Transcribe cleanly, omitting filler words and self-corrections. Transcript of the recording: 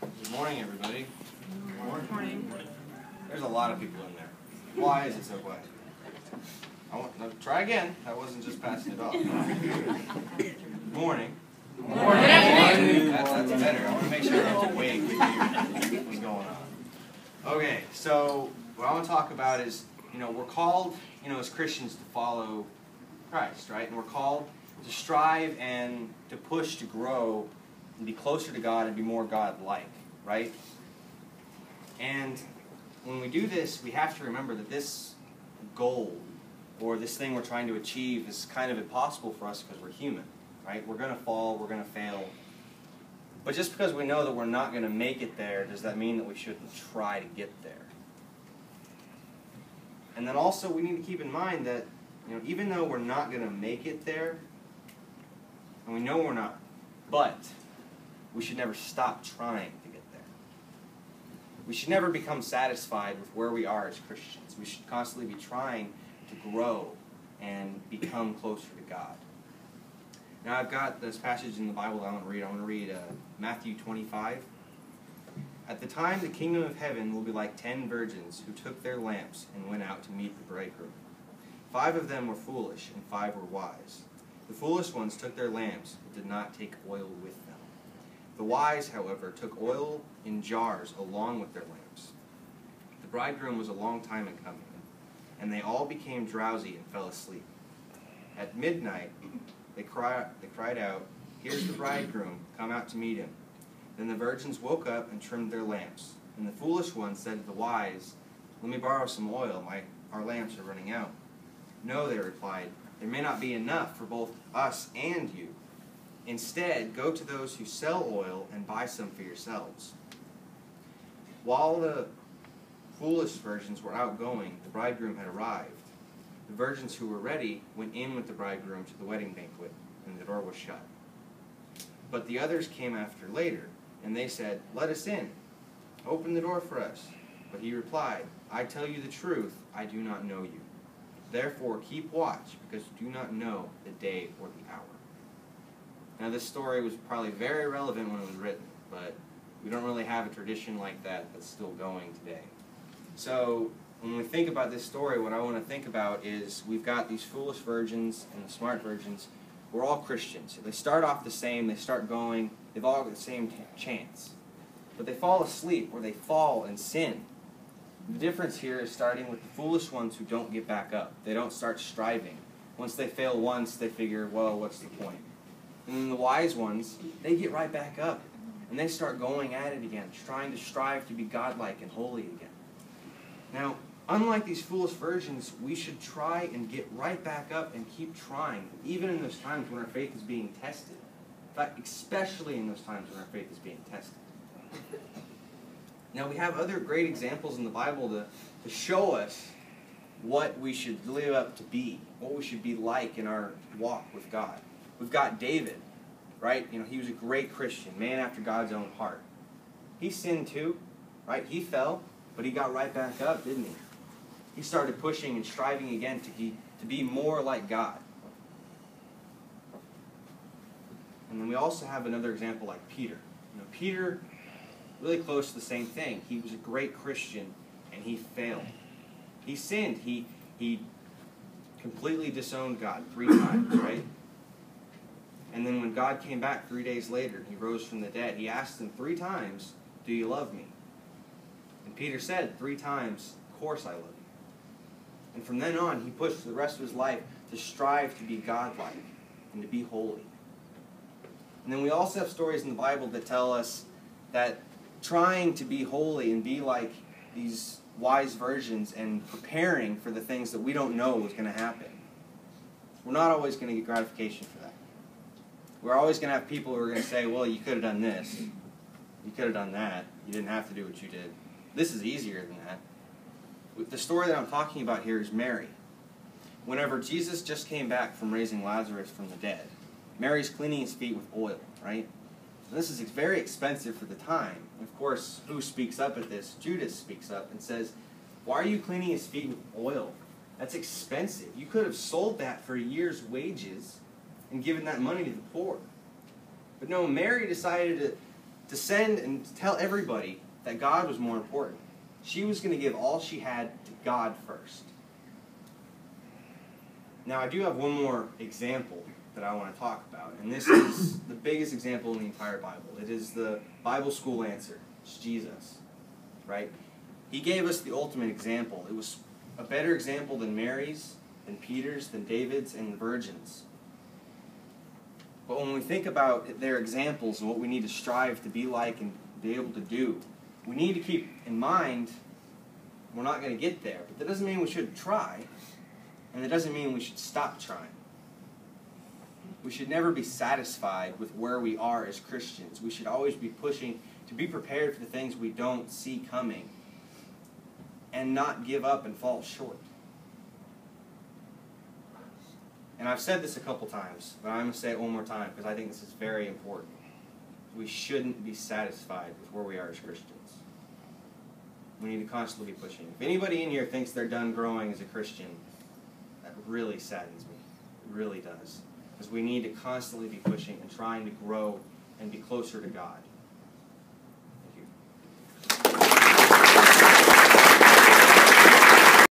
Good morning, everybody. Good morning. There's a lot of people in there. Why is it so quiet? Try again. That wasn't just passing it off. Good morning. Good morning. That's better. I want to make sure I'm awake to hear what's going on. Okay, so what I want to talk about is, we're called, as Christians to follow Christ, right? And we're called to strive and to push to grow and be closer to God and be more God-like, right? And when we do this, we have to remember that this goal or this thing we're trying to achieve is kind of impossible for us because we're human, right? We're going to fall, we're going to fail. But just because we know that we're not going to make it there, does that mean that we shouldn't try to get there? And then also we need to keep in mind that, even though we're not going to make it there, and we know we're not, but we should never stop trying to get there. We should never become satisfied with where we are as Christians. We should constantly be trying to grow and become closer to God. Now I've got this passage in the Bible that I want to read. I want to read Matthew 25. At the time the kingdom of heaven will be like 10 virgins who took their lamps and went out to meet the bridegroom. 5 of them were foolish and 5 were wise. The foolish ones took their lamps but did not take oil with them. The wise, however, took oil in jars along with their lamps. The bridegroom was a long time in coming, and they all became drowsy and fell asleep. At midnight they cried out, "Here's the bridegroom, come out to meet him." Then the virgins woke up and trimmed their lamps. And the foolish ones said to the wise, "Let me borrow some oil, our lamps are running out." "No," they replied, "there may not be enough for both us and you. Instead, go to those who sell oil and buy some for yourselves." While the foolish virgins were out going, the bridegroom had arrived. The virgins who were ready went in with the bridegroom to the wedding banquet, and the door was shut. But the others came after later, and they said, "Let us in. Open the door for us." But he replied, "I tell you the truth, I do not know you. Therefore keep watch, because you do not know the day or the hour." Now this story was probably very relevant when it was written, but we don't really have a tradition like that that's still going today. So when we think about this story, what I want to think about is we've got these foolish virgins and the smart virgins. We're all Christians. They start off the same, they start going, they've all got the same chance. But they fall asleep or they fall and sin. The difference here is starting with the foolish ones who don't get back up. They don't start striving. Once they fail once, they figure, well, what's the point? And then the wise ones, they get right back up. And they start going at it again, trying to strive to be godlike and holy again. Now, unlike these foolish virgins, we should try and get right back up and keep trying, even in those times when our faith is being tested. In fact, especially in those times when our faith is being tested. Now, we have other great examples in the Bible to show us what we should live up to be, what we should be like in our walk with God. We've got David, right? He was a great Christian, man after God's own heart. He sinned too, right? He fell, but he got right back up, didn't he? He started pushing and striving again to be more like God. And then we also have another example like Peter. Peter, really close to the same thing. He was a great Christian, and he failed. He sinned. He completely disowned God 3 times, right? And then when God came back 3 days later, and he rose from the dead, he asked him 3 times, "Do you love me?" And Peter said 3 times, "Of course I love you." And from then on, he pushed the rest of his life to strive to be godlike and to be holy. And then we also have stories in the Bible that tell us that trying to be holy and be like these wise virgins and preparing for the things that we don't know is going to happen, we're not always going to get gratification for that. We're always going to have people who are going to say, "Well, you could have done this. You could have done that. You didn't have to do what you did. This is easier than that." The story that I'm talking about here is Mary. Whenever Jesus just came back from raising Lazarus from the dead, Mary's cleaning his feet with oil, right? And this is very expensive for the time. And of course, who speaks up at this? Judas speaks up and says, "Why are you cleaning his feet with oil? That's expensive. You could have sold that for a year's wages and given that money to the poor." But no, Mary decided to send and tell everybody that God was more important. She was going to give all she had to God first. Now, I do have one more example that I want to talk about, and this is the biggest example in the entire Bible. It is the Bible school answer. It's Jesus, right? He gave us the ultimate example. It was a better example than Mary's, than Peter's, than David's, and the virgins. But when we think about their examples and what we need to strive to be like and be able to do, we need to keep in mind we're not going to get there. But that doesn't mean we shouldn't try, and it doesn't mean we should stop trying. We should never be satisfied with where we are as Christians. We should always be pushing to be prepared for the things we don't see coming and not give up and fall short. And I've said this a couple times, but I'm going to say it one more time because I think this is very important. We shouldn't be satisfied with where we are as Christians. We need to constantly be pushing. If anybody in here thinks they're done growing as a Christian, that really saddens me. It really does. Because we need to constantly be pushing and trying to grow and be closer to God.